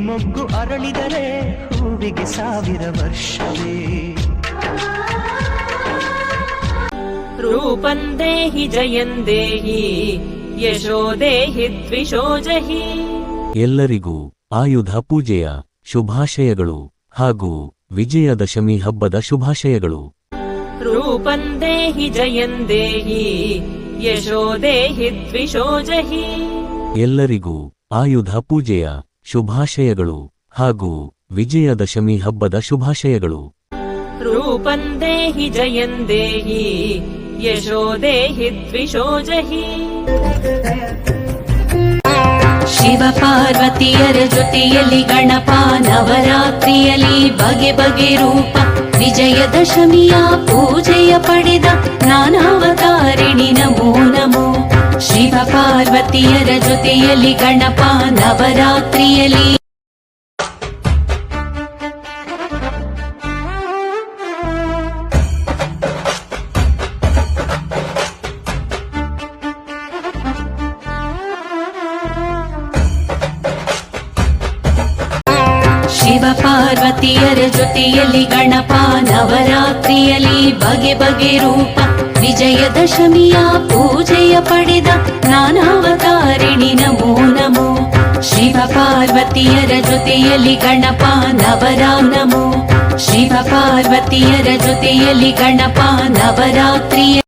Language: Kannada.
ಮೊಗ್ಗು ಅರಳಿದರೆ ಹೂವಿಗೆ 1000 ವರ್ಷವೇ. ರೂಪಂ ದೇಹಿ ಜಯಂ ದೇಹಿ ಯಶೋ ದೇಹಿ ದ್ವಿಷೋ ಜಹಿ. ಎಲ್ಲರಿಗೂ ಆಯುಧ ಪೂಜೆಯ ಶುಭಾಶಯಗಳು ಹಾಗೂ ವಿಜಯದಶಮಿ ಹಬ್ಬದ ಶುಭಾಶಯಗಳು. ರೂಪಂ ದೇಹಿ ಜಯಂ ದೇಹಿ ಯಶೋ ದೇಹಿ ದ್ವಿಷೋ ಜಹಿ. ಎಲ್ಲರಿಗೂ ಆಯುಧ ಪೂಜೆಯ ಶುಭಾಶಯಗಳು ಹಾಗೂ ವಿಜಯದಶಮಿ ಹಬ್ಬದ ಶುಭಾಶಯಗಳು. ರೂಪಂ ದೇಹಿ ಜಯಂ ದೇಹಿ ಯಶೋ ದೇಹಿ ದ್ವಿಷೋ ಜಹಿ. ಶಿವ ಪಾರ್ವತಿಯರ ಜೊತೆಯಲ್ಲಿ ಗಣಪ ನವರಾತ್ರಿಯಲ್ಲಿ ಬಗೆ ಬಗೆ ರೂಪ. ವಿಜಯದಶಮಿಯ ಪೂಜೆಯ ಪಡೆದ ನಾನಾವತಾರಿಣಿ ನಮೋ ನಮೋ. ಶಿವ ಪಾರ್ವತಿಯರ ಜೊತೆಯಲ್ಲಿ ಗಣಪ ನವರಾತ್ರಿಯಲ್ಲಿ ಶಿವ ಪಾರ್ವತಿಯರ ಜೊತೆಯಲ್ಲಿ ಗಣಪ ನವರಾತ್ರಿಯಲ್ಲಿ ಬಗೆ ಬಗೆ ರೂಪ. ವಿಜಯದಶಮಿಯ ಪೂಜೆಯ ಪಡೆದ ನಾನಾವತಾರಿಣಿ ನಮೋ ನಮೋ. ಶಿವ ಪಾರ್ವತಿಯರ ಜೊತೆಯಲ್ಲಿ ಗಣಪ ನಮೋ. ಶಿವ ಪಾರ್ವತಿಯರ ಜೊತೆಯಲ್ಲಿ ಗಣಪ ನವರಾತ್ರಿಯ